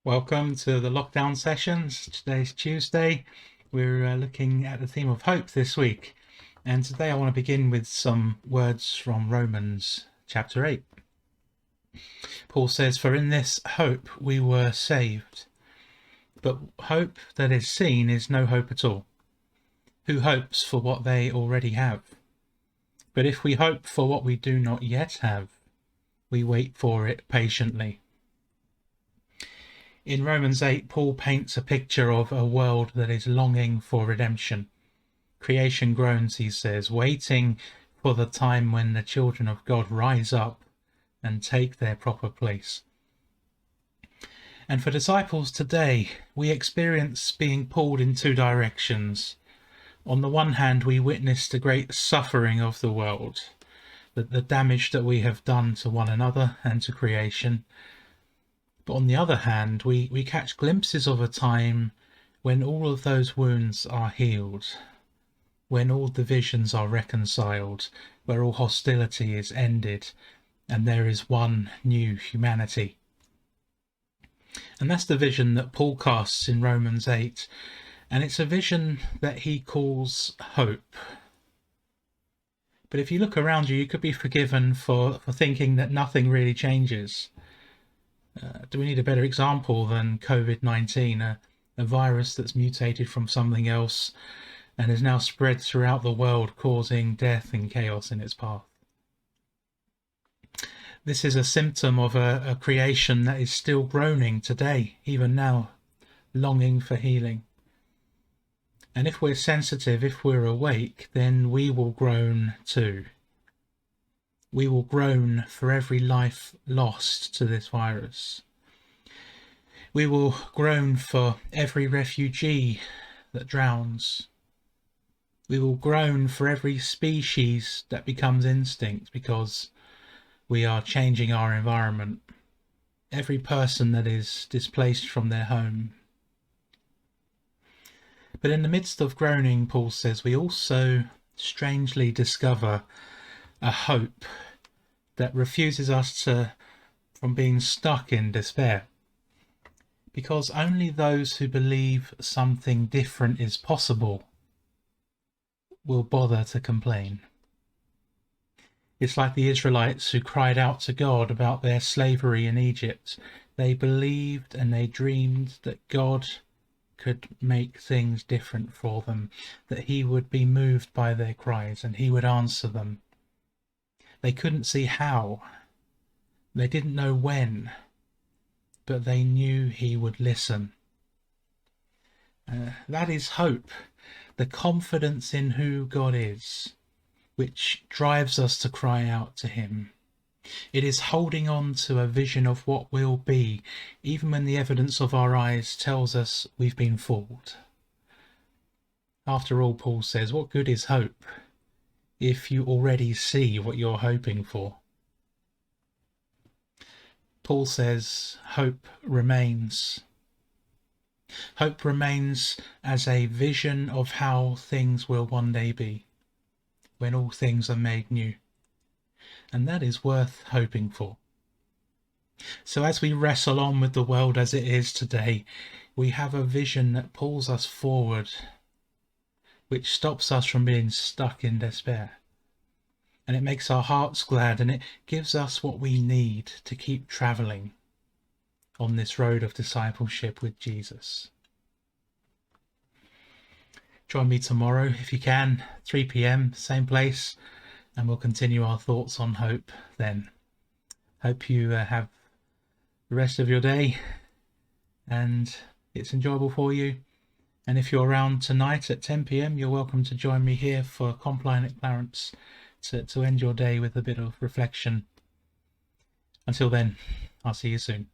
Welcome to the lockdown sessions. Today's Tuesday. We're looking at the theme of hope this week. And today I want to begin with some words from Romans chapter 8. Paul says, "For in this hope we were saved. But hope that is seen is no hope at all. Who hopes for what they already have? But if we hope for what we do not yet have, we wait for it patiently." In Romans 8, Paul paints a picture of a world that is longing for redemption. Creation groans, he says, waiting for the time when the children of God rise up and take their proper place. And for disciples today, we experience being pulled in two directions. On the one hand, we witness the great suffering of the world, the damage that we have done to one another and to creation. But on the other hand, we catch glimpses of a time when all of those wounds are healed, when all divisions are reconciled, where all hostility is ended, and there is one new humanity. And that's the vision that Paul casts in Romans 8, and it's a vision that he calls hope. But if you look around you, you could be forgiven for thinking that nothing really changes. Do we need a better example than COVID-19, a virus that's mutated from something else and has now spread throughout the world, causing death and chaos in its path? This is a symptom of a creation that is still groaning today, even now, longing for healing. And if we're sensitive, if we're awake, then we will groan too. We will groan for every life lost to this virus. We will groan for every refugee that drowns. We will groan for every species that becomes extinct because we are changing our environment. Every person that is displaced from their home. But in the midst of groaning, Paul says, we also strangely discover a hope that refuses us from being stuck in despair. Because only those who believe something different is possible will bother to complain. It's like the Israelites who cried out to God about their slavery in Egypt. They believed and they dreamed that God could make things different for them, that he would be moved by their cries and he would answer them. They couldn't see how, they didn't know when, but they knew he would listen. That is hope, the confidence in who God is, which drives us to cry out to him. It is holding on to a vision of what will be, even when the evidence of our eyes tells us we've been fooled. After all, Paul says, what good is hope if you already see what you're hoping for? Paul says hope remains. Hope remains as a vision of how things will one day be, when all things are made new. And that is worth hoping for. So as we wrestle on with the world as it is today, we have a vision that pulls us forward, which stops us from being stuck in despair. And it makes our hearts glad, and it gives us what we need to keep travelling on this road of discipleship with Jesus. Join me tomorrow if you can, 3 p.m, same place, and we'll continue our thoughts on hope then. Hope you have the rest of your day and it's enjoyable for you. And if you're around tonight at 10 p.m, you're welcome to join me here for Compline at Clarence to end your day with a bit of reflection. Until then, I'll see you soon.